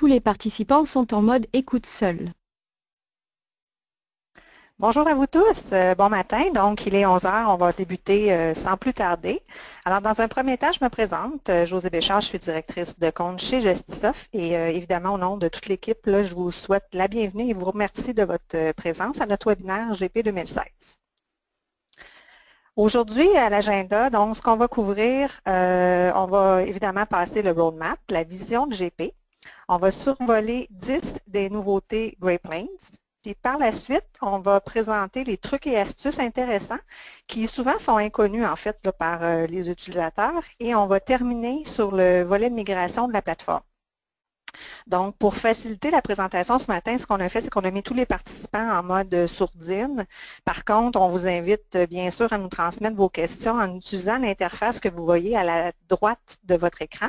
Tous les participants sont en mode écoute seul. Bonjour à vous tous, bon matin. Donc, il est 11 heures, on va débuter sans plus tarder. Alors, dans un premier temps, je me présente, Josée Béchard, je suis directrice de compte chez Gestisoft et évidemment, au nom de toute l'équipe, là, je vous souhaite la bienvenue et vous remercie de votre présence à notre webinaire GP 2016. Aujourd'hui, à l'agenda, donc, ce qu'on va couvrir, on va évidemment passer le roadmap, la vision de GP. On va survoler 10 des nouveautés Great Plains. Puis par la suite, on va présenter les trucs et astuces intéressants qui souvent sont inconnus en fait là, par les utilisateurs et on va terminer sur le volet de migration de la plateforme. Donc, pour faciliter la présentation ce matin, ce qu'on a fait, c'est qu'on a mis tous les participants en mode sourdine. Par contre, on vous invite bien sûr à nous transmettre vos questions en utilisant l'interface que vous voyez à la droite de votre écran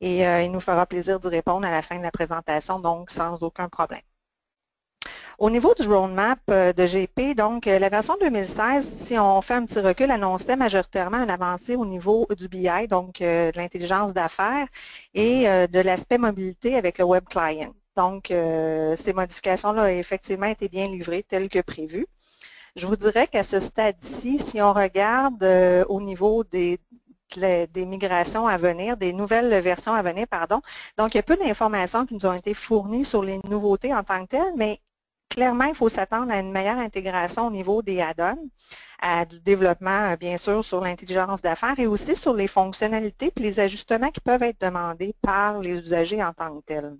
et il nous fera plaisir d'y répondre à la fin de la présentation, donc sans aucun problème. Au niveau du roadmap de GP, donc la version 2016, si on fait un petit recul, annonçait majoritairement une avancée au niveau du BI, donc de l'intelligence d'affaires et de l'aspect mobilité avec le Web Client. Donc, ces modifications-là ont effectivement été bien livrées telles que prévues. Je vous dirais qu'à ce stade-ci, si on regarde au niveau des migrations à venir, des nouvelles versions à venir, pardon. Donc, il y a peu d'informations qui nous ont été fournies sur les nouveautés en tant que telles, mais clairement, il faut s'attendre à une meilleure intégration au niveau des add-ons, à du développement, bien sûr, sur l'intelligence d'affaires et aussi sur les fonctionnalités et les ajustements qui peuvent être demandés par les usagers en tant que tels.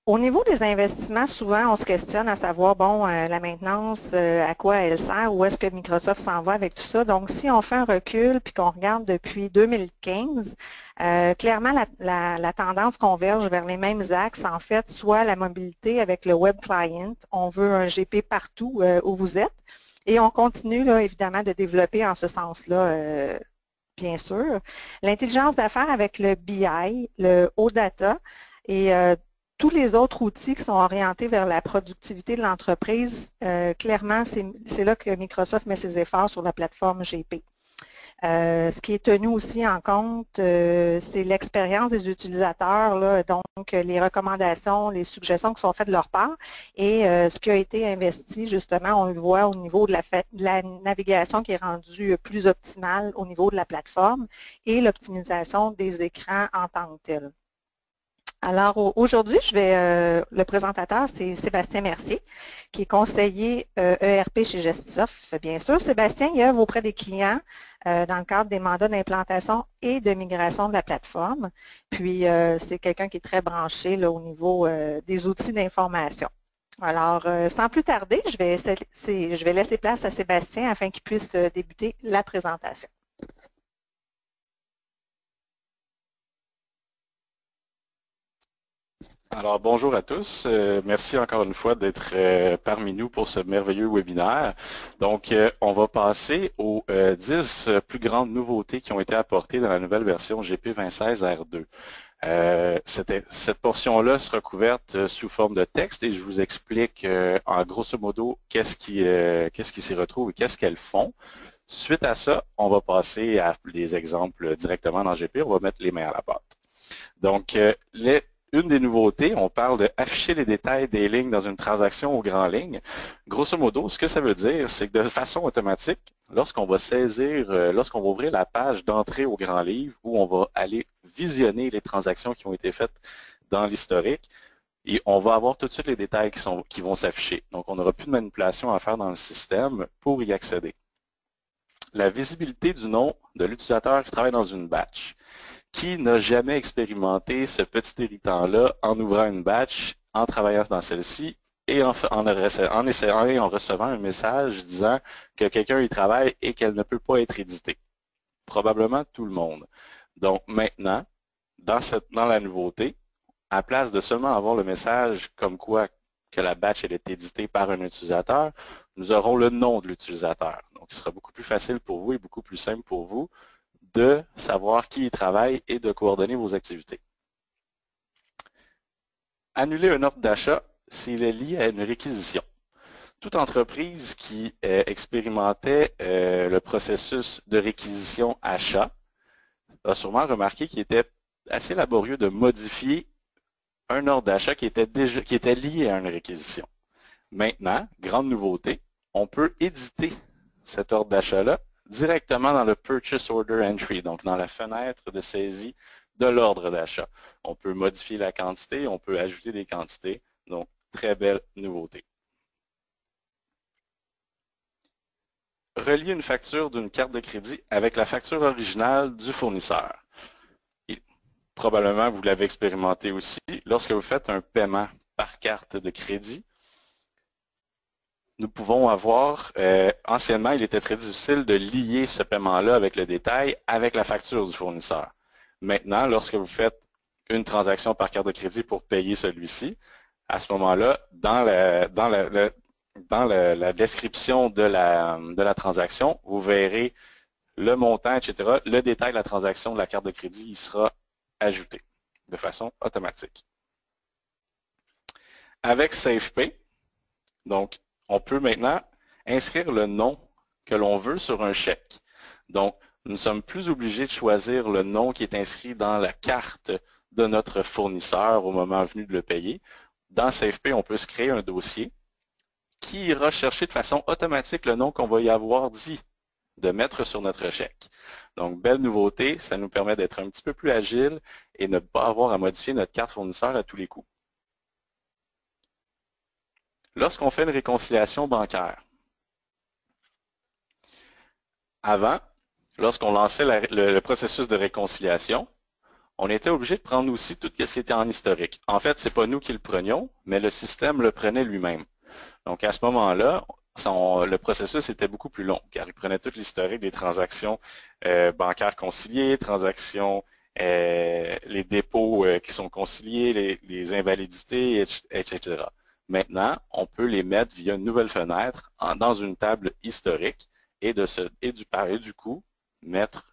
Au niveau des investissements, souvent, on se questionne à savoir, bon, la maintenance, à quoi elle sert, où est-ce que Microsoft s'en va avec tout ça. Donc, si on fait un recul puis qu'on regarde depuis 2015, clairement, la tendance converge vers les mêmes axes, en fait, soit la mobilité avec le Web Client, on veut un GP partout où vous êtes, et on continue, là, évidemment, de développer en ce sens-là, bien sûr. L'intelligence d'affaires avec le BI, le OData, et tous les autres outils qui sont orientés vers la productivité de l'entreprise, clairement, c'est là que Microsoft met ses efforts sur la plateforme GP. Ce qui est tenu aussi en compte, c'est l'expérience des utilisateurs, là, donc les recommandations, les suggestions qui sont faites de leur part et ce qui a été investi, justement, on le voit au niveau de la navigation qui est rendue plus optimale au niveau de la plateforme et l'optimisation des écrans en tant que tel. Alors aujourd'hui, le présentateur, c'est Sébastien Mercier, qui est conseiller ERP chez Gestisoft. Bien sûr, Sébastien, il œuvre auprès des clients dans le cadre des mandats d'implantation et de migration de la plateforme. Puis, c'est quelqu'un qui est très branché là, au niveau des outils d'information. Alors, sans plus tarder, je vais laisser place à Sébastien afin qu'il puisse débuter la présentation. Alors, bonjour à tous. Merci encore une fois d'être parmi nous pour ce merveilleux webinaire. Donc, on va passer aux 10 plus grandes nouveautés qui ont été apportées dans la nouvelle version GP 2016 R2. Cette portion-là sera couverte sous forme de texte et je vous explique en grosso modo qu'est-ce qui s'y retrouve et qu'est-ce qu'elles font. Suite à ça, on va passer à des exemples directement dans GP. On va mettre les mains à la pâte. Donc, une des nouveautés, on parle d'afficher les détails des lignes dans une transaction aux grandes lignes. Grosso modo, ce que ça veut dire, c'est que de façon automatique, lorsqu'on va lorsqu'on va ouvrir la page d'entrée au grand livre où on va aller visionner les transactions qui ont été faites dans l'historique, et on va avoir tout de suite les détails qui vont s'afficher. Donc, on n'aura plus de manipulation à faire dans le système pour y accéder. La visibilité du nom de l'utilisateur qui travaille dans une batch. Qui n'a jamais expérimenté ce petit irritant-là en ouvrant une batch, en travaillant dans celle-ci et en essayant et en recevant un message disant que quelqu'un y travaille et qu'elle ne peut pas être éditée? Probablement tout le monde. Donc maintenant, dans la nouveauté, à place de seulement avoir le message comme quoi que la batch elle est éditée par un utilisateur, nous aurons le nom de l'utilisateur. Donc, il sera beaucoup plus facile pour vous et beaucoup plus simple pour vous de savoir qui y travaille et de coordonner vos activités. Annuler un ordre d'achat s'il est lié à une réquisition. Toute entreprise qui expérimentait le processus de réquisition achat a sûrement remarqué qu'il était assez laborieux de modifier un ordre d'achat qui était lié à une réquisition. Maintenant, grande nouveauté, on peut éditer cet ordre d'achat-là directement dans le Purchase Order Entry, donc dans la fenêtre de saisie de l'ordre d'achat. On peut modifier la quantité, on peut ajouter des quantités, donc très belle nouveauté. Relier une facture d'une carte de crédit avec la facture originale du fournisseur. Probablement, vous l'avez expérimenté aussi, lorsque vous faites un paiement par carte de crédit, nous pouvons avoir, anciennement, il était très difficile de lier ce paiement-là avec le détail, avec la facture du fournisseur. Maintenant, lorsque vous faites une transaction par carte de crédit pour payer celui-ci, à ce moment-là, dans la description de la transaction, vous verrez le montant, etc. Le détail de la transaction de la carte de crédit, il sera ajouté de façon automatique. Avec SafePay, donc, on peut maintenant inscrire le nom que l'on veut sur un chèque. Donc, nous ne sommes plus obligés de choisir le nom qui est inscrit dans la carte de notre fournisseur au moment venu de le payer. Dans SafePay, on peut se créer un dossier qui ira chercher de façon automatique le nom qu'on va y avoir dit de mettre sur notre chèque. Donc, belle nouveauté, ça nous permet d'être un petit peu plus agile et ne pas avoir à modifier notre carte fournisseur à tous les coups. Lorsqu'on fait une réconciliation bancaire, avant, lorsqu'on lançait le processus de réconciliation, on était obligé de prendre aussi tout ce qui était en historique. En fait, ce n'est pas nous qui le prenions, mais le système le prenait lui-même. Donc, à ce moment-là, le processus était beaucoup plus long, car il prenait tout l'historique des transactions bancaires conciliées, transactions, les dépôts qui sont conciliés, les invalidités, etc. Maintenant, on peut les mettre via une nouvelle fenêtre dans une table historique et du coup, mettre,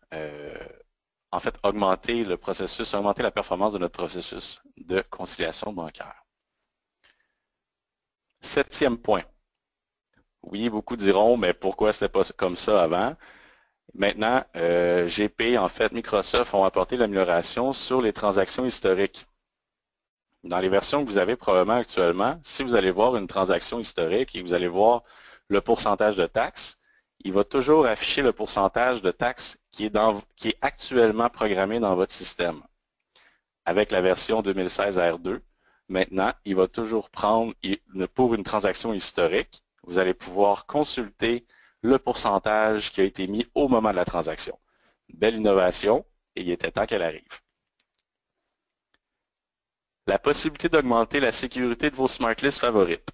en fait, augmenter le processus, augmenter la performance de notre processus de conciliation bancaire. 7e point. Oui, beaucoup diront, mais pourquoi c'était pas comme ça avant? Maintenant, GP, en fait, Microsoft ont apporté l'amélioration sur les transactions historiques. Dans les versions que vous avez probablement actuellement, si vous allez voir une transaction historique et vous allez voir le pourcentage de taxes, il va toujours afficher le pourcentage de taxes qui est actuellement programmé dans votre système. Avec la version 2016 R2, maintenant, il va toujours prendre, pour une transaction historique, vous allez pouvoir consulter le pourcentage qui a été mis au moment de la transaction. Belle innovation, et il était temps qu'elle arrive. La possibilité d'augmenter la sécurité de vos smart lists favorites.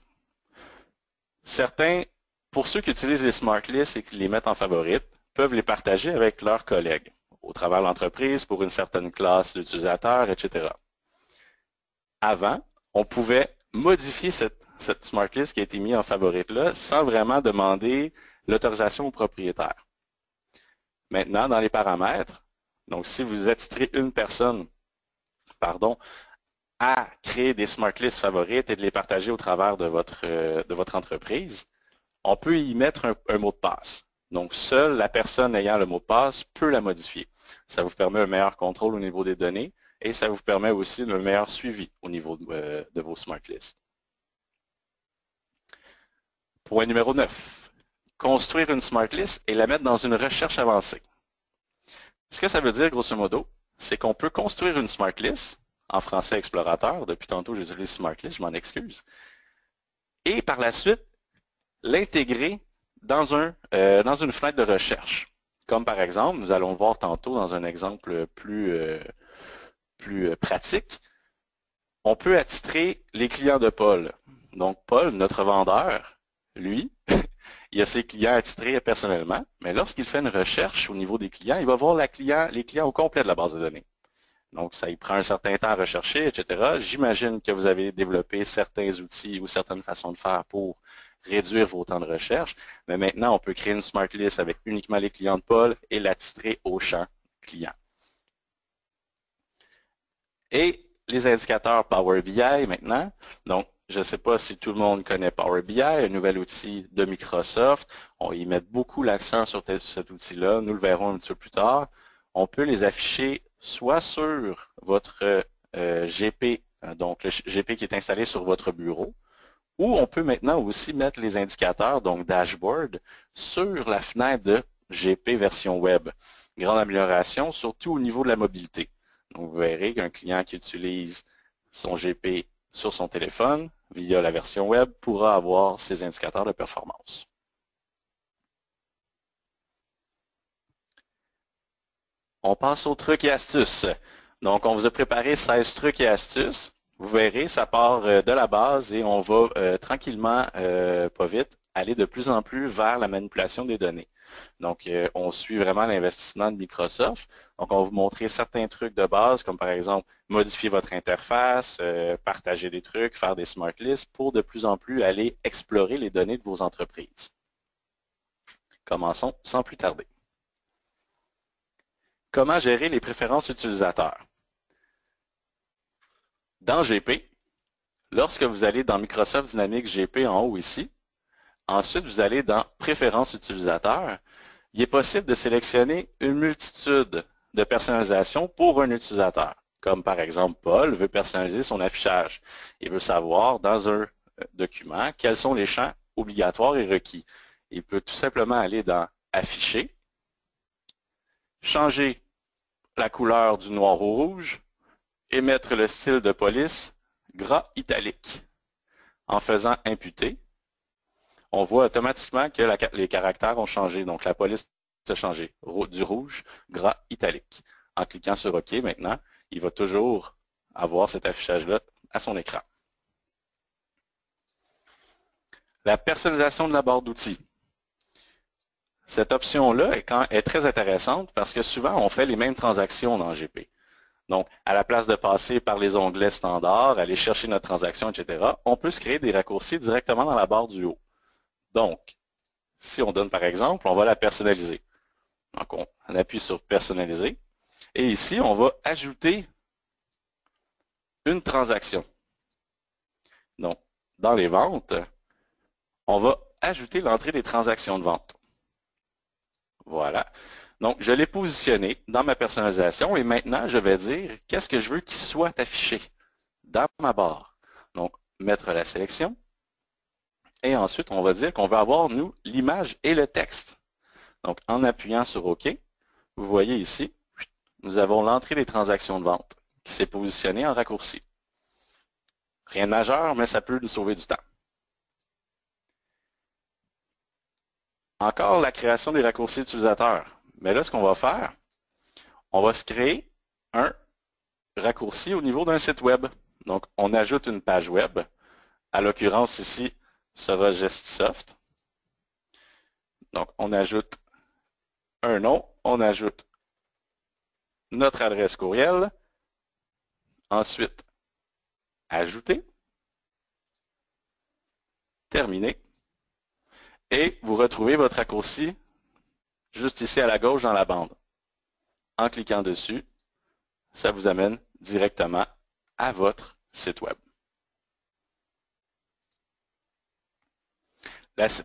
Pour ceux qui utilisent les smart lists et qui les mettent en favorites, peuvent les partager avec leurs collègues, au travers de l'entreprise, pour une certaine classe d'utilisateurs, etc. Avant, on pouvait modifier cette smart list qui a été mise en favorite-là sans vraiment demander l'autorisation au propriétaire. Maintenant, dans les paramètres, donc si vous attitrez une personne, à créer des smart lists favorites et de les partager au travers de votre entreprise, on peut y mettre un mot de passe. Donc, seule la personne ayant le mot de passe peut la modifier. Ça vous permet un meilleur contrôle au niveau des données et ça vous permet aussi un meilleur suivi au niveau de vos smart lists. Point numéro 9. Construire une smart list et la mettre dans une recherche avancée. Ce que ça veut dire, grosso modo, c'est qu'on peut construire une smart list, en français explorateur, depuis tantôt j'utilise smart list, je m'en excuse, et par la suite, l'intégrer dans une fenêtre de recherche. Comme par exemple, nous allons voir tantôt dans un exemple plus pratique, on peut attitrer les clients de Paul. Donc Paul, notre vendeur, lui, il a ses clients attitrés personnellement, mais lorsqu'il fait une recherche au niveau des clients, il va voir les clients au complet de la base de données. Donc, ça y prend un certain temps à rechercher, etc. J'imagine que vous avez développé certains outils ou certaines façons de faire pour réduire vos temps de recherche. Mais maintenant, on peut créer une smart list avec uniquement les clients de Paul et l'attitrer au champ client. Et les indicateurs Power BI maintenant. Donc, je ne sais pas si tout le monde connaît Power BI, un nouvel outil de Microsoft. On y met beaucoup l'accent sur cet outil-là. Nous le verrons un petit peu plus tard. On peut les afficher soit sur votre GP, donc le GP qui est installé sur votre bureau, ou on peut maintenant aussi mettre les indicateurs, donc dashboard, sur la fenêtre de GP version web. Grande amélioration, surtout au niveau de la mobilité. Donc vous verrez qu'un client qui utilise son GP sur son téléphone via la version web pourra avoir ses indicateurs de performance. On passe aux trucs et astuces. Donc, on vous a préparé 16 trucs et astuces. Vous verrez, ça part de la base et on va tranquillement, pas vite, aller de plus en plus vers la manipulation des données. Donc, on suit vraiment l'investissement de Microsoft. Donc, on va vous montrer certains trucs de base, comme par exemple, modifier votre interface, partager des trucs, faire des smart lists, pour de plus en plus aller explorer les données de vos entreprises. Commençons sans plus tarder. Comment gérer les préférences utilisateurs? Dans GP, lorsque vous allez dans Microsoft Dynamics GP en haut ici, ensuite vous allez dans Préférences utilisateurs, il est possible de sélectionner une multitude de personnalisations pour un utilisateur. Comme par exemple, Paul veut personnaliser son affichage. Il veut savoir dans un document quels sont les champs obligatoires et requis. Il peut tout simplement aller dans Afficher, changer la couleur du noir au rouge et mettre le style de police gras italique. En faisant imputer, on voit automatiquement que les caractères ont changé. Donc la police a changé du rouge gras italique. En cliquant sur OK maintenant, il va toujours avoir cet affichage-là à son écran. La personnalisation de la barre d'outils. Cette option-là est très intéressante parce que souvent, on fait les mêmes transactions dans GP. Donc, à la place de passer par les onglets standards, aller chercher notre transaction, etc., on peut se créer des raccourcis directement dans la barre du haut. Donc, si on donne par exemple, on va la personnaliser. Donc, on appuie sur Personnaliser. Et ici, on va ajouter une transaction. Donc, dans les ventes, on va ajouter l'entrée des transactions de vente. Voilà. Donc, je l'ai positionné dans ma personnalisation et maintenant, je vais dire qu'est-ce que je veux qu'il soit affiché dans ma barre. Donc, mettre la sélection. Et ensuite, on va dire qu'on veut avoir, nous, l'image et le texte. Donc, en appuyant sur OK, vous voyez ici, nous avons l'entrée des transactions de vente qui s'est positionnée en raccourci. Rien de majeur, mais ça peut nous sauver du temps. Encore la création des raccourcis utilisateurs. Mais là, ce qu'on va faire, on va se créer un raccourci au niveau d'un site web. Donc, on ajoute une page web. À l'occurrence, ici, sera Gestisoft. Donc, on ajoute un nom, on ajoute notre adresse courriel. Ensuite, ajouter. Terminer. Et vous retrouvez votre raccourci juste ici à la gauche dans la bande. En cliquant dessus, ça vous amène directement à votre site web.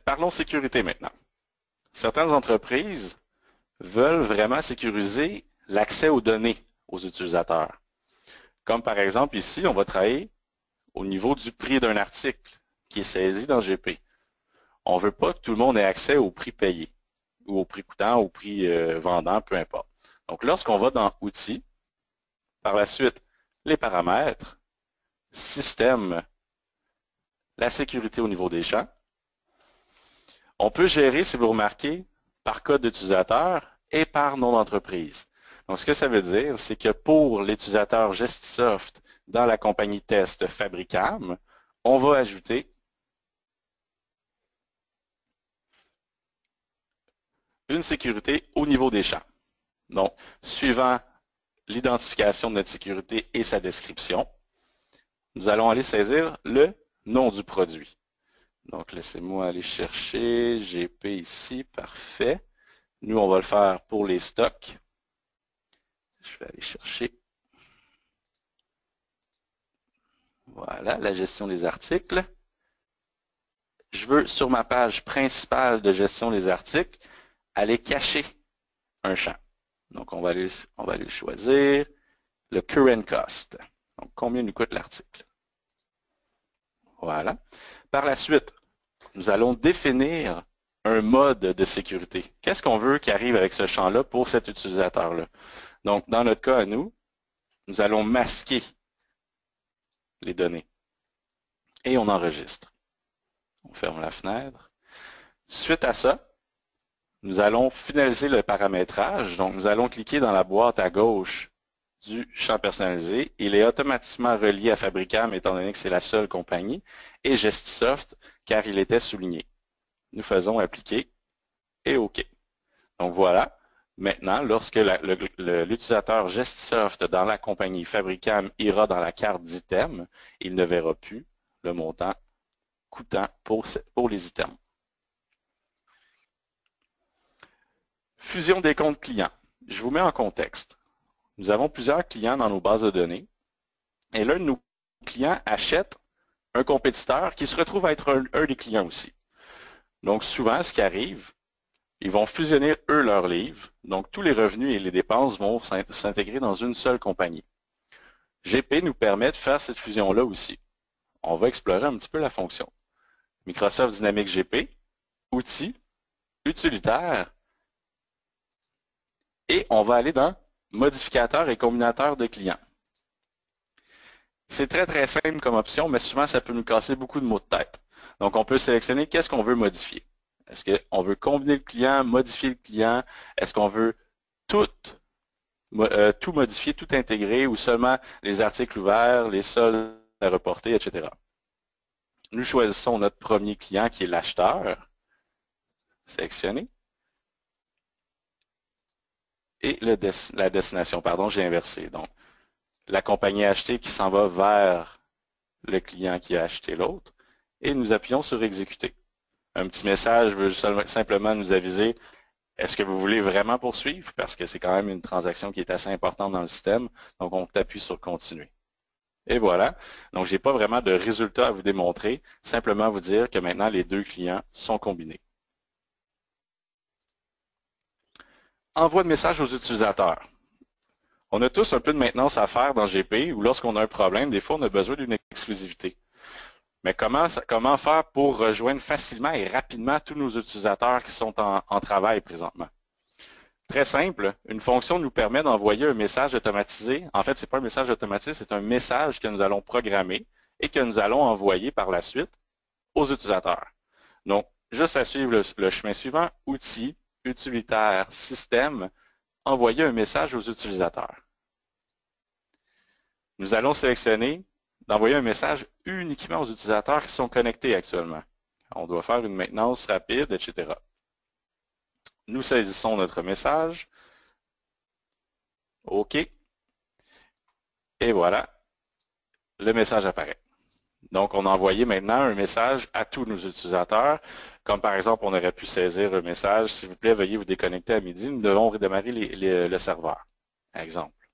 Parlons sécurité maintenant. Certaines entreprises veulent vraiment sécuriser l'accès aux données aux utilisateurs. Comme par exemple ici, on va travailler au niveau du prix d'un article qui est saisi dans GP. On ne veut pas que tout le monde ait accès au prix payé ou au prix coûtant, au prix vendant, peu importe. Donc, lorsqu'on va dans Outils, par la suite, les paramètres, Système, la sécurité au niveau des champs, on peut gérer, si vous remarquez, par code d'utilisateur et par nom d'entreprise. Donc, ce que ça veut dire, c'est que pour l'utilisateur Gestisoft dans la compagnie test Fabricam, on va ajouter une sécurité au niveau des champs. Donc, suivant l'identification de notre sécurité et sa description, nous allons aller saisir le nom du produit. Donc, laissez-moi aller chercher GP ici, parfait. Nous, on va le faire pour les stocks. Je vais aller chercher. Voilà, la gestion des articles. Je veux, sur ma page principale de gestion des articles, aller cacher un champ. Donc, on va aller choisir le current cost. Donc, combien nous coûte l'article. Voilà. Par la suite, nous allons définir un mode de sécurité. Qu'est-ce qu'on veut qui arrive avec ce champ-là pour cet utilisateur-là? Donc, dans notre cas à nous, nous allons masquer les données. Et on enregistre. On ferme la fenêtre. Suite à ça, nous allons finaliser le paramétrage. Donc, nous allons cliquer dans la boîte à gauche du champ personnalisé. Il est automatiquement relié à Fabricam, étant donné que c'est la seule compagnie, et Gestisoft, car il était souligné. Nous faisons appliquer et OK. Donc voilà, maintenant, lorsque l'utilisateur Gestisoft dans la compagnie Fabricam ira dans la carte d'items, il ne verra plus le montant coûtant pour les items. Fusion des comptes clients. Je vous mets en contexte. Nous avons plusieurs clients dans nos bases de données et l'un de nos clients achète un compétiteur qui se retrouve à être un des clients aussi. Donc souvent, ce qui arrive, ils vont fusionner eux leurs livres, donc tous les revenus et les dépenses vont s'intégrer dans une seule compagnie. GP nous permet de faire cette fusion-là aussi. On va explorer un petit peu la fonction. Microsoft Dynamics GP, outils, utilitaire, et on va aller dans modificateur et combinateur de clients. C'est très très simple comme option, mais souvent ça peut nous casser beaucoup de mots de tête. Donc on peut sélectionner qu'est-ce qu'on veut modifier. Est-ce qu'on veut combiner le client, modifier le client? Est-ce qu'on veut tout modifier, tout intégrer ou seulement les articles ouverts, les soldes à reporter, etc. Nous choisissons notre premier client qui est l'acheteur. Sélectionné. Et la destination, pardon, j'ai inversé. Donc, la compagnie achetée qui s'en va vers le client qui a acheté l'autre. Et nous appuyons sur exécuter. Un petit message veut simplement nous aviser, est-ce que vous voulez vraiment poursuivre? Parce que c'est quand même une transaction qui est assez importante dans le système. Donc, on appuie sur continuer. Et voilà. Donc, je n'ai pas vraiment de résultat à vous démontrer. Simplement vous dire que maintenant, les deux clients sont combinés. Envoi de messages aux utilisateurs. On a tous un peu de maintenance à faire dans GP ou lorsqu'on a un problème, des fois, on a besoin d'une exclusivité. Mais comment faire pour rejoindre facilement et rapidement tous nos utilisateurs qui sont en travail présentement? Très simple, une fonction nous permet d'envoyer un message automatisé. En fait, ce n'est pas un message automatisé, c'est un message que nous allons programmer et que nous allons envoyer par la suite aux utilisateurs. Donc, juste à suivre le chemin suivant, outils, utilitaire, système, envoyer un message aux utilisateurs. Nous allons sélectionner d'envoyer un message uniquement aux utilisateurs qui sont connectés actuellement. On doit faire une maintenance rapide, etc. Nous saisissons notre message. OK. Et voilà, le message apparaît. Donc, on a envoyé maintenant un message à tous nos utilisateurs. Comme par exemple, on aurait pu saisir un message, s'il vous plaît, veuillez vous déconnecter à midi, nous devons redémarrer le serveur. Exemple.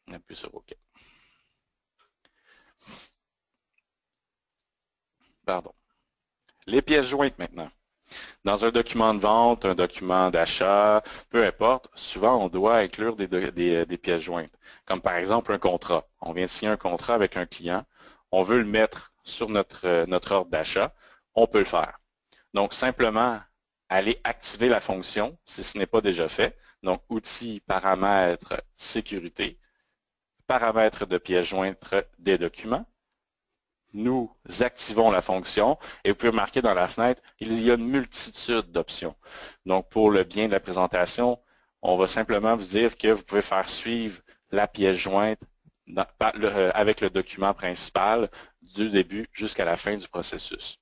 On appuie sur OK. Pardon. Les pièces jointes maintenant. Dans un document de vente, un document d'achat, peu importe, souvent on doit inclure des pièces jointes. Comme par exemple un contrat. On vient de signer un contrat avec un client. On veut le mettre sur notre ordre d'achat. On peut le faire. Donc simplement, aller activer la fonction si ce n'est pas déjà fait. Donc outils, paramètres, sécurité, paramètres de pièces jointes des documents. Nous activons la fonction et vous pouvez remarquer dans la fenêtre, il y a une multitude d'options. Donc, pour le bien de la présentation, on va simplement vous dire que vous pouvez faire suivre la pièce jointe avec le document principal du début jusqu'à la fin du processus.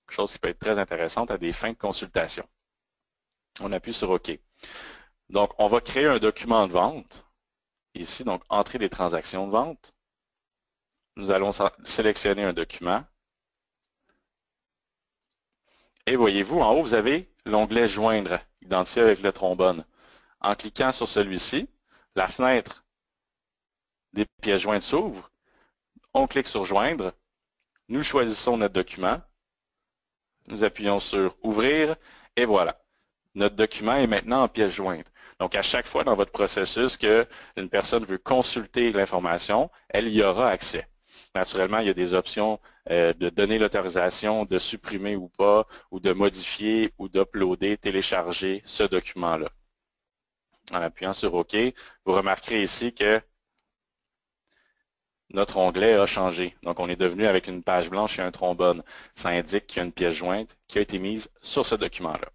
Chose qui peut être très intéressante à des fins de consultation. On appuie sur OK. Donc, on va créer un document de vente. Ici, donc, entrée des transactions de vente. Nous allons sélectionner un document. Et voyez-vous, en haut, vous avez l'onglet « Joindre », identifié avec le trombone. En cliquant sur celui-ci, la fenêtre des pièces jointes s'ouvre. On clique sur « Joindre ». Nous choisissons notre document. Nous appuyons sur « Ouvrir » et voilà. Notre document est maintenant en pièce jointe. Donc, à chaque fois dans votre processus qu'une personne veut consulter l'information, elle y aura accès. Naturellement, il y a des options de donner l'autorisation, de supprimer ou pas, ou de modifier ou d'uploader, télécharger ce document-là. En appuyant sur OK, vous remarquerez ici que notre onglet a changé. Donc, on est devenu avec une page blanche et un trombone. Ça indique qu'il y a une pièce jointe qui a été mise sur ce document-là.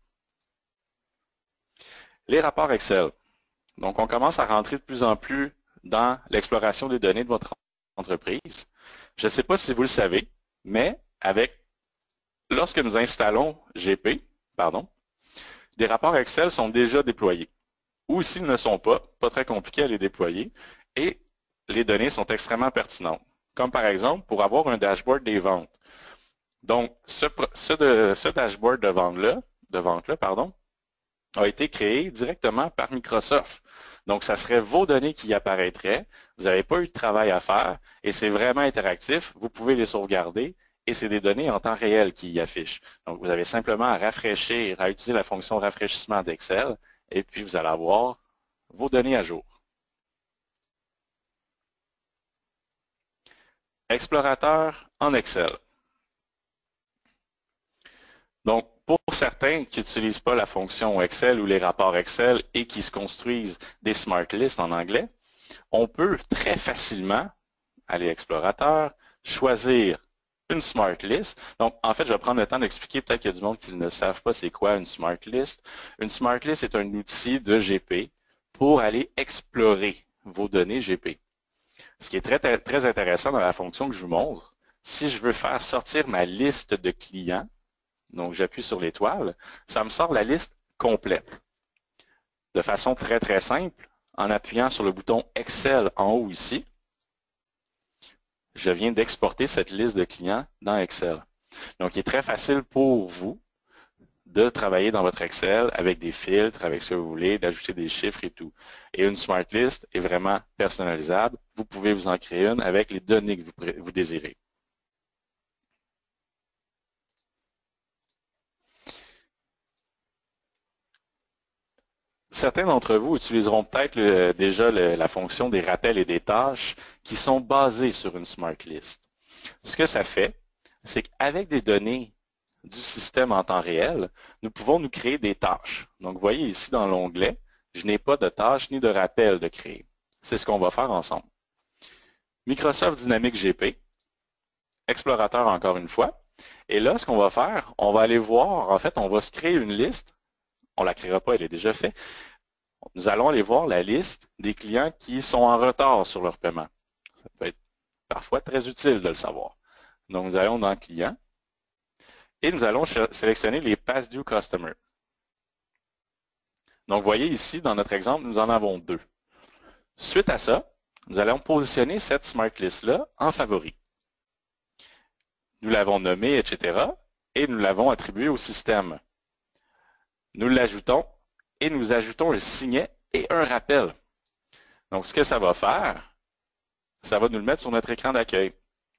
Les rapports Excel. Donc, on commence à rentrer de plus en plus dans l'exploration des données de votre entreprise. Je ne sais pas si vous le savez, mais lorsque nous installons GP, des rapports Excel sont déjà déployés. Ou s'ils ne sont pas très compliqué à les déployer, et les données sont extrêmement pertinentes. Comme par exemple, pour avoir un dashboard des ventes. Donc, ce dashboard de vente-là, a été créé directement par Microsoft. Donc, ça serait vos données qui y apparaîtraient. Vous n'avez pas eu de travail à faire et c'est vraiment interactif. Vous pouvez les sauvegarder et c'est des données en temps réel qui y affichent. Donc, vous avez simplement à rafraîchir, à utiliser la fonction rafraîchissement d'Excel et puis vous allez avoir vos données à jour. Explorateur en Excel. Donc, pour certains qui n'utilisent pas la fonction Excel ou les rapports Excel et qui se construisent des Smart Lists en anglais, on peut très facilement aller Explorateur, choisir une Smart List. Donc, en fait, je vais prendre le temps d'expliquer, peut-être qu'il y a du monde qui ne savent pas c'est quoi une Smart List. Une Smart List est un outil de GP pour aller explorer vos données GP. Ce qui est très, très intéressant dans la fonction que je vous montre, si je veux faire sortir ma liste de clients, donc j'appuie sur l'étoile, ça me sort la liste complète. De façon très, très simple, en appuyant sur le bouton Excel en haut ici, je viens d'exporter cette liste de clients dans Excel. Donc, il est très facile pour vous de travailler dans votre Excel avec des filtres, avec ce que vous voulez, d'ajouter des chiffres et tout. Et une Smart List est vraiment personnalisable. Vous pouvez vous en créer une avec les données que vous désirez. Certains d'entre vous utiliseront peut-être déjà la fonction des rappels et des tâches qui sont basées sur une Smart List. Ce que ça fait, c'est qu'avec des données du système en temps réel, nous pouvons nous créer des tâches. Donc, vous voyez ici dans l'onglet, je n'ai pas de tâches ni de rappel de créer. C'est ce qu'on va faire ensemble. Microsoft Dynamics GP, Explorateur encore une fois. Et là, ce qu'on va faire, on va aller voir, en fait, on va se créer une liste. On ne la créera pas, elle est déjà faite. Nous allons aller voir la liste des clients qui sont en retard sur leur paiement. Ça peut être parfois très utile de le savoir. Donc, nous allons dans Clients et nous allons sélectionner les Past Due Customers. Donc, vous voyez ici, dans notre exemple, nous en avons 2. Suite à ça, nous allons positionner cette Smart List-là en favori. Nous l'avons nommée, etc. et nous l'avons attribuée au système. Nous l'ajoutons et nous ajoutons un signet et un rappel. Donc, ce que ça va faire, ça va nous le mettre sur notre écran d'accueil.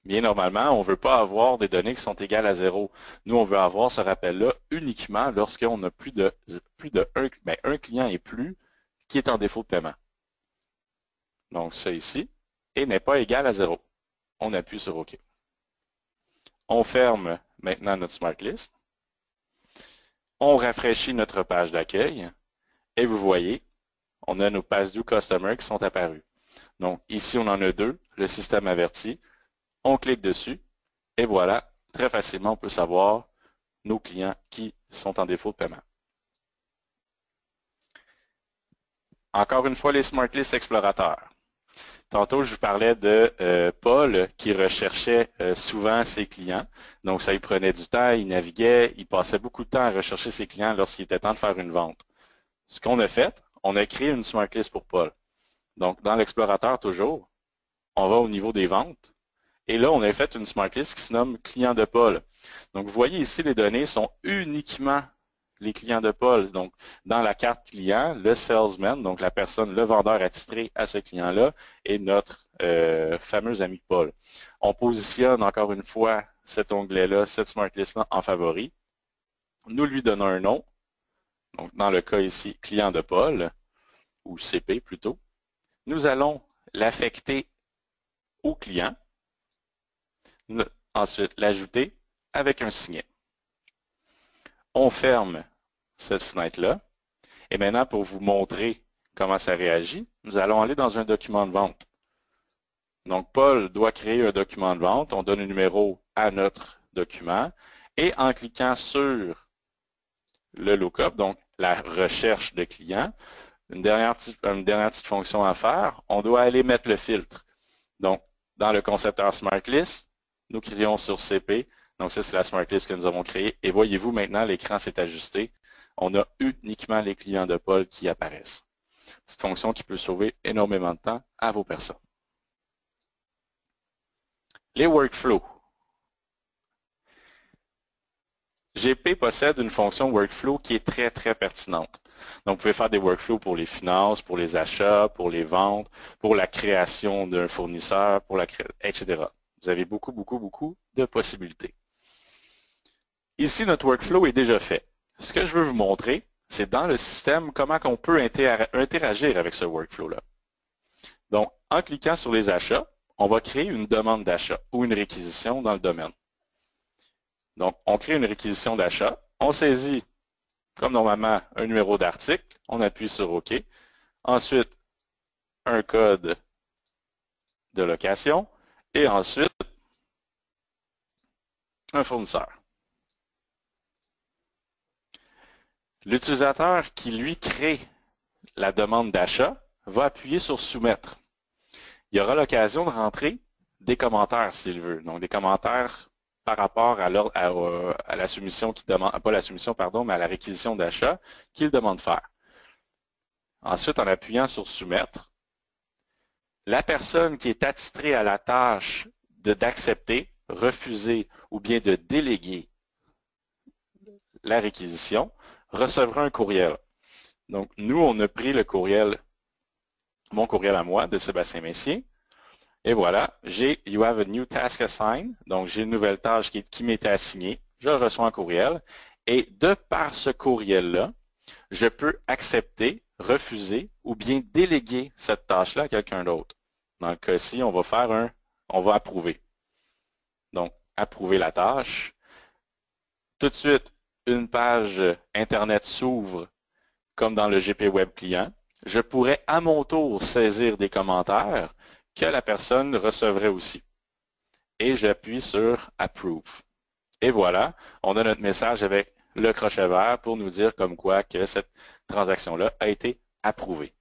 Bien normalement, on ne veut pas avoir des données qui sont égales à 0. Nous, on veut avoir ce rappel-là uniquement lorsqu'on a un client et plus qui est en défaut de paiement. Donc, ça ici, et n'est pas égal à 0. On appuie sur OK. On ferme maintenant notre Smart List. On rafraîchit notre page d'accueil et vous voyez, on a nos Past Due Customers qui sont apparus. Donc ici, on en a 2, le système avertit. On clique dessus et voilà, très facilement, on peut savoir nos clients qui sont en défaut de paiement. Encore une fois, les Smart List Explorateurs. Tantôt, je vous parlais de Paul qui recherchait souvent ses clients. Donc, ça lui prenait du temps, il naviguait, il passait beaucoup de temps à rechercher ses clients lorsqu'il était temps de faire une vente. Ce qu'on a fait, on a créé une Smart List pour Paul. Donc, dans l'explorateur toujours, on va au niveau des ventes. Et là, on a fait une Smart List qui se nomme Client de Paul. Donc, vous voyez ici, les données sont uniquement les clients de Paul. Donc, dans la carte client, le salesman, donc la personne, le vendeur attitré à ce client-là, est notre fameux ami Paul. On positionne encore une fois cet onglet-là, cette Smart List-là en favori. Nous lui donnons un nom. Donc, dans le cas ici, client de Paul. ou CP plutôt. Nous allons l'affecter au client, ensuite l'ajouter avec un signet. On ferme cette fenêtre-là. Et maintenant, pour vous montrer comment ça réagit, nous allons aller dans un document de vente. Donc, Paul doit créer un document de vente. On donne un numéro à notre document. Et en cliquant sur le lookup, donc la recherche de clients, une dernière petite fonction à faire, on doit aller mettre le filtre. Donc, dans le concepteur SmartList, nous crions sur CP. Donc, ça, c'est la SmartList que nous avons créée. Et voyez-vous, maintenant, l'écran s'est ajusté. On a uniquement les clients de Paul qui apparaissent. C'est une fonction qui peut sauver énormément de temps à vos personnes. Les workflows. GP possède une fonction workflow qui est très, très pertinente. Donc, vous pouvez faire des workflows pour les finances, pour les achats, pour les ventes, pour la création d'un fournisseur, etc. Vous avez beaucoup, beaucoup, beaucoup de possibilités. Ici, notre workflow est déjà fait. Ce que je veux vous montrer, c'est dans le système comment on peut interagir avec ce workflow-là. Donc, en cliquant sur les achats, on va créer une demande d'achat ou une réquisition dans le domaine. Donc, on crée une réquisition d'achat, on saisit, comme normalement, un numéro d'article, on appuie sur OK. Ensuite, un code de location et ensuite, un fournisseur. L'utilisateur qui, lui, crée la demande d'achat va appuyer sur Soumettre. Il aura l'occasion de rentrer des commentaires s'il veut. Donc, des commentaires par rapport à la soumission qu'il demande, pas la soumission, pardon, mais à la réquisition d'achat qu'il demande de faire. Ensuite, en appuyant sur Soumettre, la personne qui est attitrée à la tâche d'accepter, refuser ou bien de déléguer la réquisition recevra un courriel. Donc, nous, on a pris le courriel, mon courriel à moi, de Sébastien Messier. Et voilà, j'ai You have a new task assigned. Donc, j'ai une nouvelle tâche qui m'était assignée. Je reçois un courriel. Et de par ce courriel-là, je peux accepter, refuser ou bien déléguer cette tâche-là à quelqu'un d'autre. Dans le cas-ci, on va approuver. Donc, approuver la tâche. Tout de suite, une page Internet s'ouvre comme dans le GP Web Client. Je pourrais à mon tour saisir des commentaires que la personne recevrait aussi. Et j'appuie sur Approve. Et voilà, on a notre message avec le crochet vert pour nous dire comme quoi que cette transaction-là a été approuvée.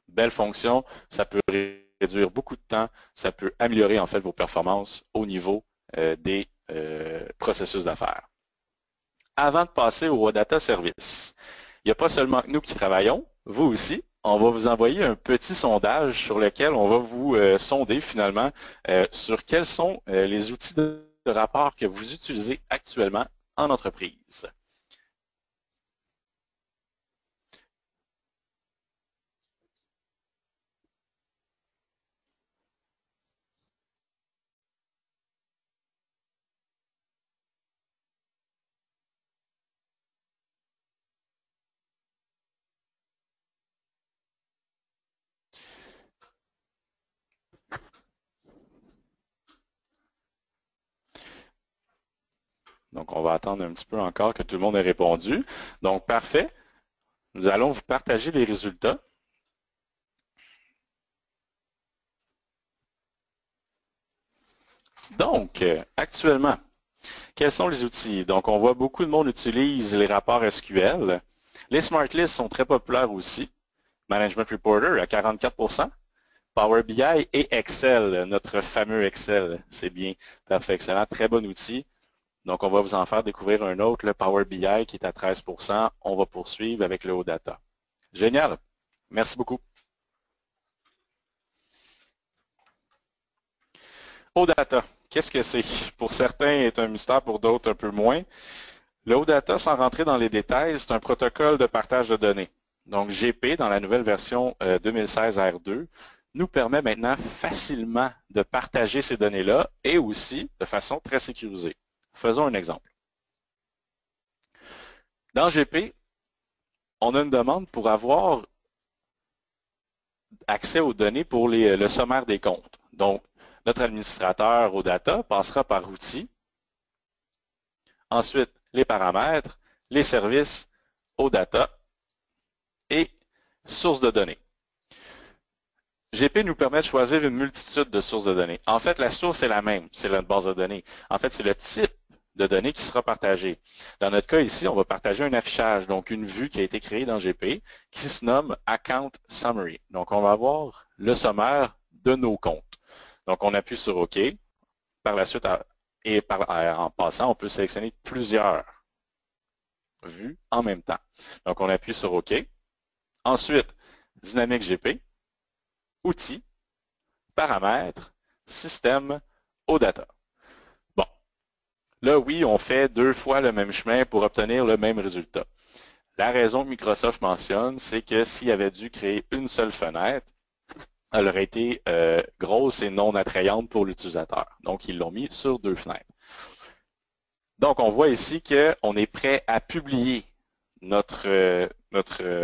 Belle fonction, ça peut réduire beaucoup de temps, ça peut améliorer en fait vos performances au niveau des processus d'affaires. Avant de passer au Data Service, il n'y a pas seulement nous qui travaillons, vous aussi, on va vous envoyer un petit sondage sur lequel on va vous sonder finalement sur quels sont les outils de rapport que vous utilisez actuellement en entreprise. Donc, on va attendre un petit peu encore que tout le monde ait répondu. Donc, parfait. Nous allons vous partager les résultats. Donc, actuellement, quels sont les outils? Donc, on voit beaucoup de monde utilise les rapports SQL. Les SmartLists sont très populaires aussi. Management Reporter à 44%. Power BI et Excel, notre fameux Excel. C'est bien, parfait, excellent, très bon outil. Donc, on va vous en faire découvrir un autre, le Power BI, qui est à 13%. On va poursuivre avec le OData. Génial. Merci beaucoup. OData, qu'est-ce que c'est? Pour certains, c'est un mystère, pour d'autres, un peu moins. Le OData, sans rentrer dans les détails, c'est un protocole de partage de données. Donc, GP, dans la nouvelle version 2016 R2, nous permet maintenant facilement de partager ces données-là et aussi de façon très sécurisée. Faisons un exemple. Dans GP, on a une demande pour avoir accès aux données pour le sommaire des comptes. Donc, notre administrateur au data passera par outils, ensuite les paramètres, les services, au data et sources de données. GP nous permet de choisir une multitude de sources de données. En fait, la source est la même, c'est notre base de données. En fait, c'est le type de données qui sera partagé. Dans notre cas ici, on va partager un affichage, donc une vue qui a été créée dans GP, qui se nomme Account Summary. Donc, on va avoir le sommaire de nos comptes. Donc, on appuie sur OK. Par la suite, en passant, on peut sélectionner plusieurs vues en même temps. Donc, on appuie sur OK. Ensuite, Dynamique GP, Outils, Paramètres, Système, OData. Bon, là, oui, on fait 2 fois le même chemin pour obtenir le même résultat. La raison que Microsoft mentionne, c'est que s'il avait dû créer une seule fenêtre, elle aurait été grosse et non attrayante pour l'utilisateur. Donc, ils l'ont mis sur 2 fenêtres. Donc, on voit ici qu'on est prêt à publier notre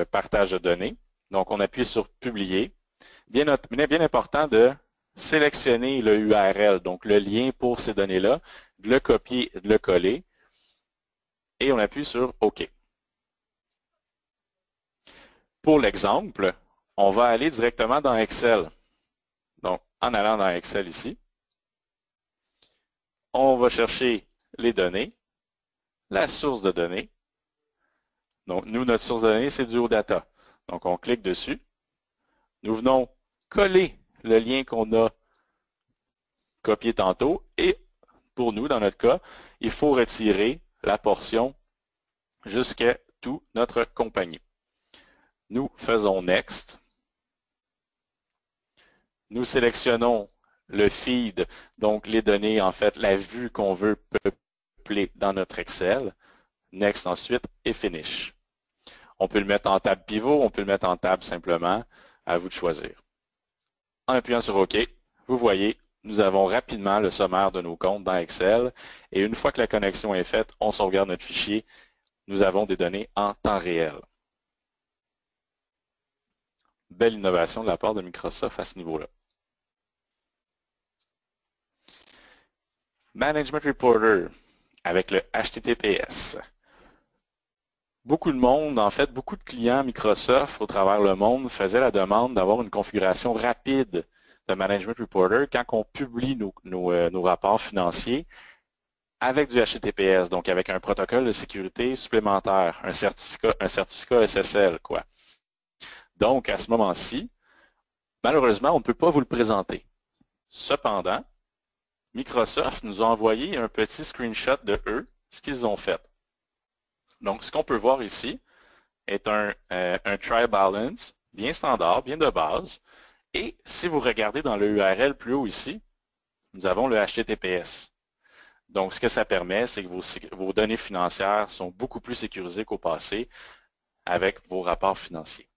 partage de données. Donc, on appuie sur « Publier ». Bien important de sélectionner le URL, donc le lien pour ces données-là, de le copier, de le coller, et on appuie sur « OK ». Pour l'exemple, on va aller directement dans Excel. Donc, en allant dans Excel ici, on va chercher les données, la source de données. Donc, nous, notre source de données, c'est du OData. Donc, on clique dessus. Nous venons coller le lien qu'on a copié tantôt. Et pour nous, dans notre cas, il faut retirer la portion jusqu'à toute notre compagnie. Nous faisons Next. Nous sélectionnons le feed, donc les données, en fait, la vue qu'on veut peupler dans notre Excel. Next ensuite et Finish. On peut le mettre en table pivot, on peut le mettre en table simplement, à vous de choisir. En appuyant sur OK, vous voyez, nous avons rapidement le sommaire de nos comptes dans Excel et une fois que la connexion est faite, on sauvegarde notre fichier. Nous avons des données en temps réel. Belle innovation de la part de Microsoft à ce niveau-là. Management Reporter avec le HTTPS. Beaucoup de monde, en fait, beaucoup de clients Microsoft au travers le monde faisaient la demande d'avoir une configuration rapide de Management Reporter quand on publie nos rapports financiers avec du HTTPS, donc avec un protocole de sécurité supplémentaire, un certificat SSL, quoi. Donc, à ce moment-ci, malheureusement, on ne peut pas vous le présenter. Cependant, Microsoft nous a envoyé un petit screenshot de eux, ce qu'ils ont fait. Donc, ce qu'on peut voir ici est un try balance bien standard, bien de base. Et si vous regardez dans le URL plus haut ici, nous avons le HTTPS. Donc, ce que ça permet, c'est que vos données financières sont beaucoup plus sécurisées qu'au passé avec vos rapports financiers.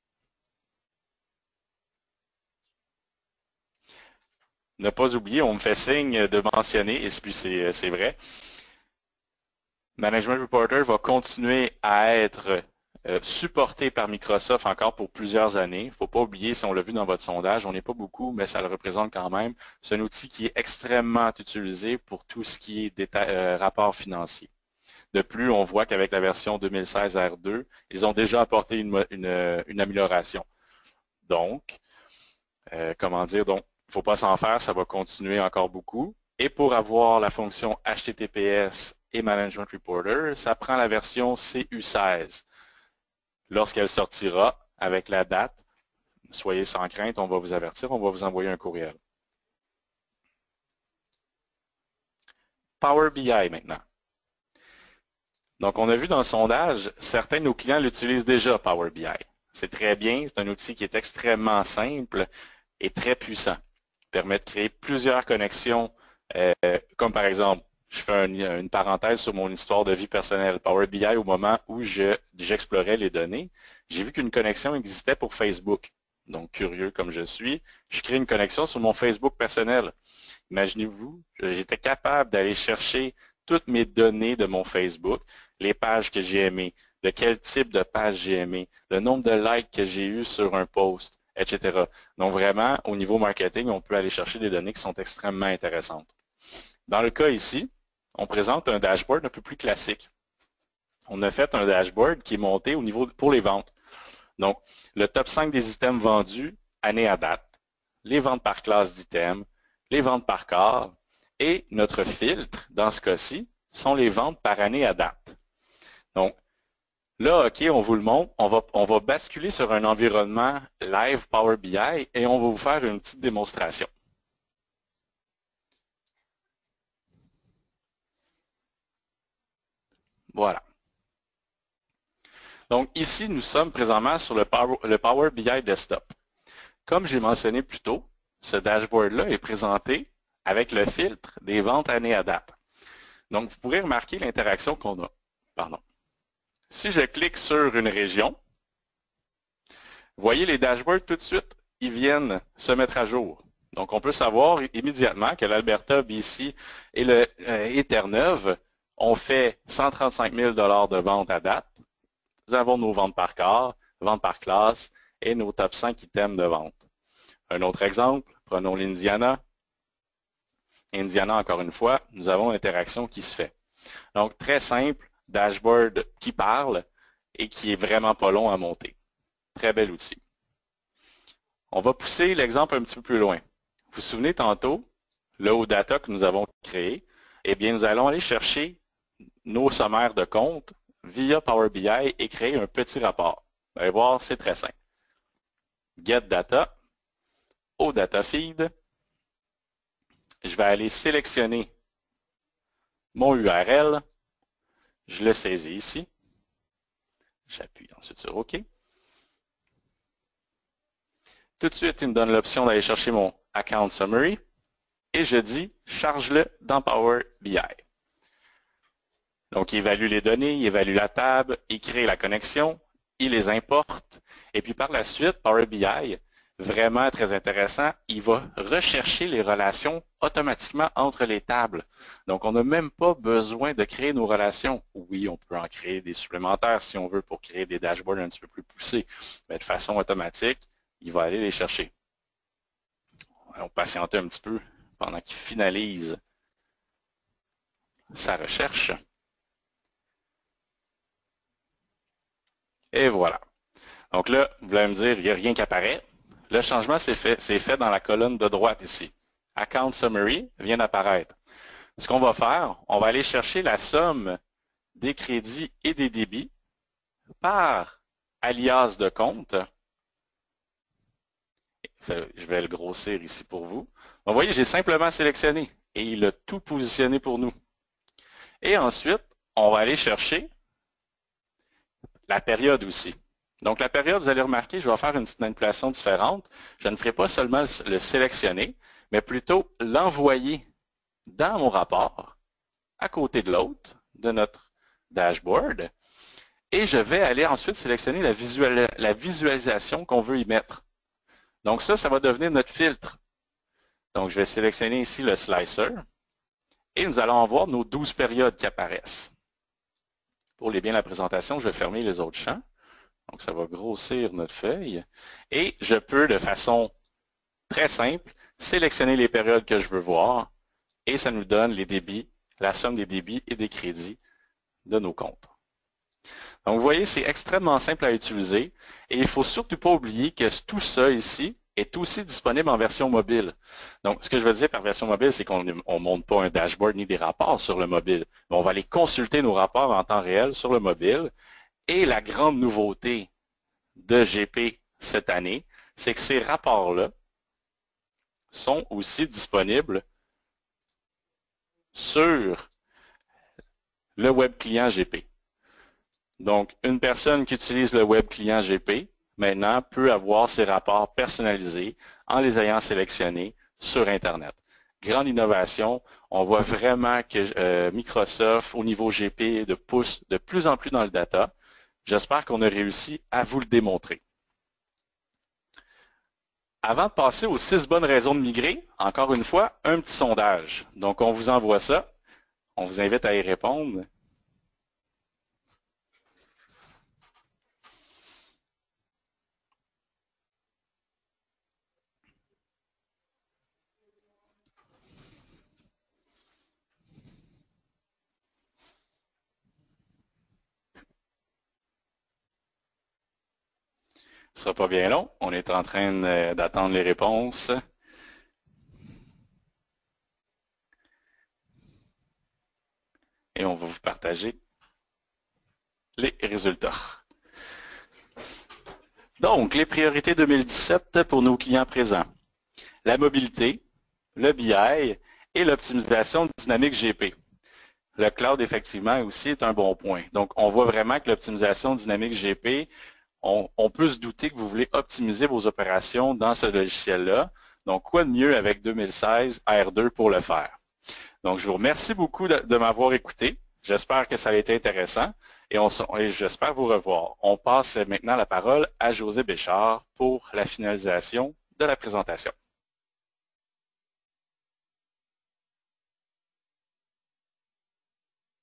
Ne pas oublier, on me fait signe de mentionner, et puis c'est vrai, Management Reporter va continuer à être supporté par Microsoft encore pour plusieurs années. Il ne faut pas oublier, si on l'a vu dans votre sondage, on n'est pas beaucoup, mais ça le représente quand même. C'est un outil qui est extrêmement utilisé pour tout ce qui est rapport financier. De plus, on voit qu'avec la version 2016 R2, ils ont déjà apporté une amélioration. Donc, comment dire, donc, il ne faut pas s'en faire, ça va continuer encore beaucoup. Et pour avoir la fonction HTTPS et Management Reporter, ça prend la version CU16. Lorsqu'elle sortira avec la date, soyez sans crainte, on va vous avertir, on va vous envoyer un courriel. Power BI maintenant. Donc, on a vu dans le sondage, certains de nos clients l'utilisent déjà, Power BI. C'est très bien, c'est un outil qui est extrêmement simple et très puissant. Il permet de créer plusieurs connexions, comme par exemple, je fais une parenthèse sur mon histoire de vie personnelle. Power BI, au moment où j'explorais les données, j'ai vu qu'une connexion existait pour Facebook. Donc, curieux comme je suis, je crée une connexion sur mon Facebook personnel. Imaginez-vous, j'étais capable d'aller chercher toutes mes données de mon Facebook, les pages que j'ai aimées, de quel type de page j'ai aimé, le nombre de likes que j'ai eu sur un post, etc. Donc vraiment, au niveau marketing, on peut aller chercher des données qui sont extrêmement intéressantes. Dans le cas ici, on présente un dashboard un peu plus classique. On a fait un dashboard qui est monté au niveau pour les ventes. Donc, le top 5 des items vendus, année à date, les ventes par classe d'items, les ventes par quart, et notre filtre, dans ce cas-ci, sont les ventes par année à date. Donc, là, OK, on vous le montre, on va basculer sur un environnement live Power BI et on va vous faire une petite démonstration. Voilà. Donc ici, nous sommes présentement sur le Power BI Desktop. Comme j'ai mentionné plus tôt, ce dashboard-là est présenté avec le filtre des ventes année à date. Donc, vous pourrez remarquer l'interaction qu'on a. Pardon. Si je clique sur une région, vous voyez les dashboards tout de suite, ils viennent se mettre à jour. Donc, on peut savoir immédiatement que l'Alberta, BC et Terre-Neuve ont fait 135 000 $ de ventes à date. Nous avons nos ventes par quart, ventes par classe et nos top 5 items de vente. Un autre exemple, prenons l'Indiana. Indiana, encore une fois, nous avons l'interaction qui se fait. Donc, très simple, dashboard qui parle et qui est vraiment pas long à monter. Très bel outil. On va pousser l'exemple un petit peu plus loin. Vous vous souvenez tantôt, le OData que nous avons créé, eh bien, nous allons aller chercher nos sommaires de compte via Power BI et créer un petit rapport. Vous allez voir, c'est très simple. Get Data, OData Feed. Je vais aller sélectionner mon URL. Je le saisis ici. J'appuie ensuite sur OK. Tout de suite, il me donne l'option d'aller chercher mon Account Summary et je dis « Charge-le dans Power BI ». Donc, il évalue les données, il évalue la table, il crée la connexion, il les importe. Et puis par la suite, Power BI, vraiment très intéressant, il va rechercher les relations automatiquement entre les tables. Donc, on n'a même pas besoin de créer nos relations. Oui, on peut en créer des supplémentaires si on veut pour créer des dashboards un petit peu plus poussés. Mais de façon automatique, il va aller les chercher. On va patienter un petit peu pendant qu'il finalise sa recherche. Et voilà. Donc là, vous allez me dire, il n'y a rien qui apparaît. Le changement c'est fait dans la colonne de droite ici. Account Summary vient d'apparaître. Ce qu'on va faire, on va aller chercher la somme des crédits et des débits par alias de compte. Je vais le grossir ici pour vous. Vous voyez, j'ai simplement sélectionné et il a tout positionné pour nous. Et ensuite, on va aller chercher la période aussi. Donc, la période, vous allez remarquer, je vais faire une petite manipulation différente. Je ne ferai pas seulement le sélectionner, mais plutôt l'envoyer dans mon rapport, à côté de l'autre, de notre dashboard. Et je vais aller ensuite sélectionner la visualisation qu'on veut y mettre. Donc, ça va devenir notre filtre. Donc, je vais sélectionner ici le slicer. Et nous allons voir nos 12 périodes qui apparaissent. Pour les biens de la présentation, je vais fermer les autres champs. Donc, ça va grossir notre feuille. Et je peux, de façon très simple, sélectionner les périodes que je veux voir. Et ça nous donne les débits, la somme des débits et des crédits de nos comptes. Donc, vous voyez, c'est extrêmement simple à utiliser. Et il ne faut surtout pas oublier que tout ça ici est aussi disponible en version mobile. Donc, ce que je veux dire par version mobile, c'est qu'on ne monte pas un dashboard ni des rapports sur le mobile. Mais on va aller consulter nos rapports en temps réel sur le mobile. Et la grande nouveauté de GP cette année, c'est que ces rapports-là sont aussi disponibles sur le web client GP. Donc, une personne qui utilise le web client GP, maintenant, peut avoir ses rapports personnalisés en les ayant sélectionnés sur Internet. Grande innovation. On voit vraiment que Microsoft, au niveau GP, pousse de plus en plus dans le data. J'espère qu'on a réussi à vous le démontrer. Avant de passer aux 6 bonnes raisons de migrer, encore une fois, un petit sondage. Donc, on vous envoie ça. On vous invite à y répondre. Ce ne sera pas bien long. On est en train d'attendre les réponses. Et on va vous partager les résultats. Donc, les priorités 2017 pour nos clients présents. La mobilité, le BI et l'optimisation dynamique GP. Le cloud, effectivement, aussi est un bon point. Donc, on voit vraiment que l'optimisation dynamique GP, on peut se douter que vous voulez optimiser vos opérations dans ce logiciel-là. Donc, quoi de mieux avec 2016 R2 pour le faire? Donc, je vous remercie beaucoup de m'avoir écouté. J'espère que ça a été intéressant et j'espère vous revoir. On passe maintenant la parole à José Béchard pour la finalisation de la présentation.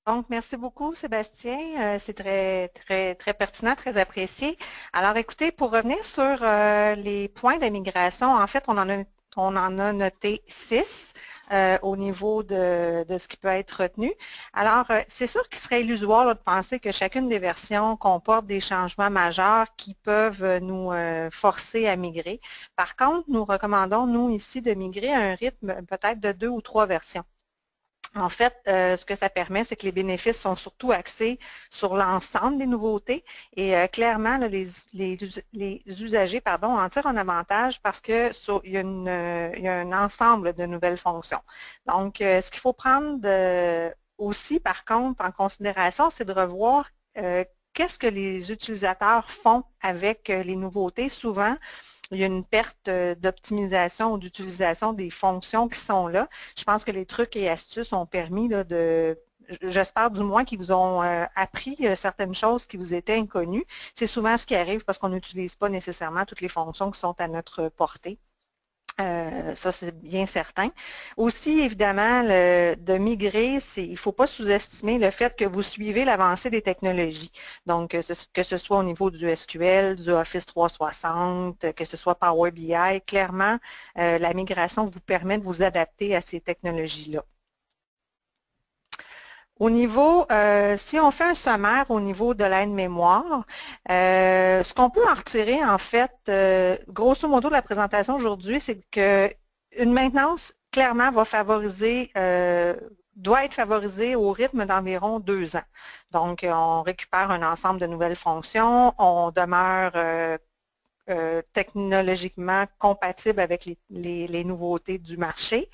Donc, merci beaucoup, Sébastien. C'est très pertinent, très apprécié. Alors, écoutez, pour revenir sur les points de migration, en fait, on en a noté 6 au niveau de ce qui peut être retenu. Alors, c'est sûr qu'il serait illusoire là, de penser que chacune des versions comporte des changements majeurs qui peuvent nous forcer à migrer. Par contre, nous recommandons, nous, ici, de migrer à un rythme peut-être de 2 ou 3 versions. En fait, ce que ça permet, c'est que les bénéfices sont surtout axés sur l'ensemble des nouveautés et clairement, là, les usagers en tirent un avantage parce qu'il y a un ensemble de nouvelles fonctions. Donc, ce qu'il faut prendre aussi, par contre, en considération, c'est de revoir qu'est-ce que les utilisateurs font avec les nouveautés. Souvent, il y a une perte d'optimisation ou d'utilisation des fonctions qui sont là. Je pense que les trucs et astuces ont permis là, j'espère du moins qu'ils vous ont appris certaines choses qui vous étaient inconnues. C'est souvent ce qui arrive parce qu'on n'utilise pas nécessairement toutes les fonctions qui sont à notre portée. Ça, c'est bien certain. Aussi, évidemment, de migrer, il ne faut pas sous-estimer le fait que vous suivez l'avancée des technologies. Donc, que ce soit au niveau du SQL, du Office 360, que ce soit Power BI, clairement, la migration vous permet de vous adapter à ces technologies-là. Au niveau, si on fait un sommaire au niveau de l'aide-mémoire, ce qu'on peut en retirer, en fait, grosso modo de la présentation aujourd'hui, c'est qu'une maintenance, clairement, doit être favorisée au rythme d'environ 2 ans. Donc, on récupère un ensemble de nouvelles fonctions, on demeure technologiquement compatible avec les nouveautés du marché.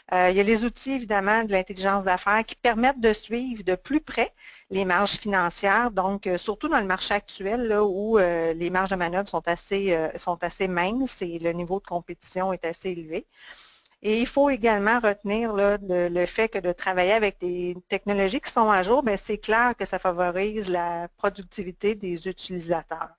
Il y a les outils, évidemment, de l'intelligence d'affaires qui permettent de suivre de plus près les marges financières, donc surtout dans le marché actuel là, où les marges de manœuvre sont assez minces et le niveau de compétition est assez élevé. Et il faut également retenir là, le fait que de travailler avec des technologies qui sont à jour, c'est clair que ça favorise la productivité des utilisateurs.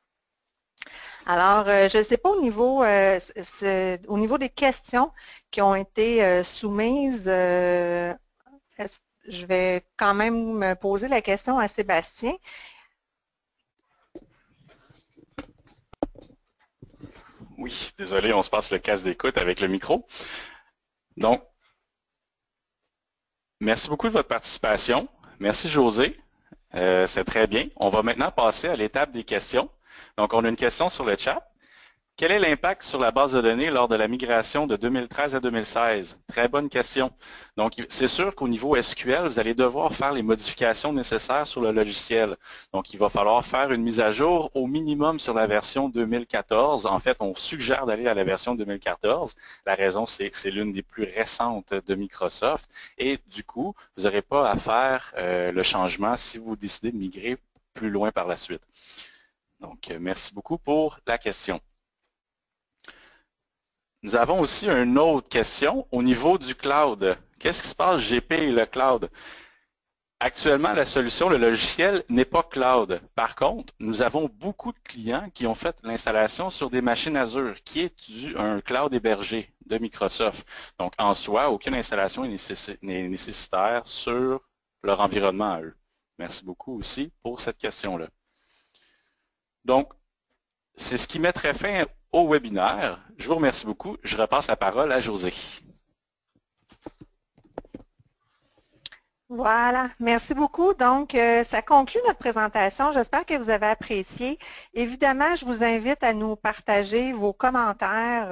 Alors, je ne sais pas au niveau des questions qui ont été soumises, je vais quand même poser la question à Sébastien. Oui, désolé, on se passe le casque d'écoute avec le micro. Donc, merci beaucoup de votre participation. Merci, José. C'est très bien. On va maintenant passer à l'étape des questions. Donc, on a une question sur le chat. Quel est l'impact sur la base de données lors de la migration de 2013 à 2016? Très bonne question. Donc, c'est sûr qu'au niveau SQL, vous allez devoir faire les modifications nécessaires sur le logiciel. Donc, il va falloir faire une mise à jour au minimum sur la version 2014. En fait, on suggère d'aller à la version 2014. La raison, c'est que c'est l'une des plus récentes de Microsoft. Et du coup, vous n'aurez pas à faire le changement si vous décidez de migrer plus loin par la suite. Donc, merci beaucoup pour la question. Nous avons aussi une autre question au niveau du cloud. Qu'est-ce qui se passe GP et le cloud? Actuellement, la solution, le logiciel n'est pas cloud. Par contre, nous avons beaucoup de clients qui ont fait l'installation sur des machines Azure, qui est un cloud hébergé de Microsoft. Donc, en soi, aucune installation n'est nécessaire sur leur environnement à eux. Merci beaucoup aussi pour cette question-là. Donc, c'est ce qui mettrait fin au webinaire. Je vous remercie beaucoup. Je repasse la parole à José. Voilà, merci beaucoup. Donc, ça conclut notre présentation. J'espère que vous avez apprécié. Évidemment, je vous invite à nous partager vos commentaires.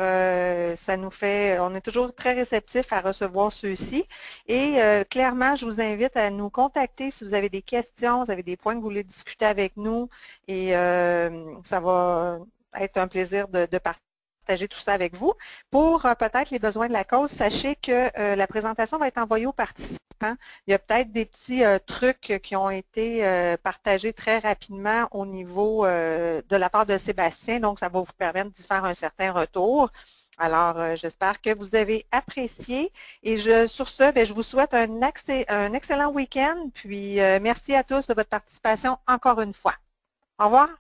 Ça nous fait, on est toujours très réceptifs à recevoir ceux-ci. Et clairement, je vous invite à nous contacter si vous avez des questions, vous avez des points que vous voulez discuter avec nous. Et ça va être un plaisir de partager tout ça avec vous. Pour peut-être les besoins de la cause, sachez que la présentation va être envoyée aux participants. Il y a peut-être des petits trucs qui ont été partagés très rapidement au niveau de la part de Sébastien, donc ça va vous permettre d'y faire un certain retour. Alors, j'espère que vous avez apprécié et sur ce, je vous souhaite un excellent week-end, puis merci à tous de votre participation encore une fois. Au revoir.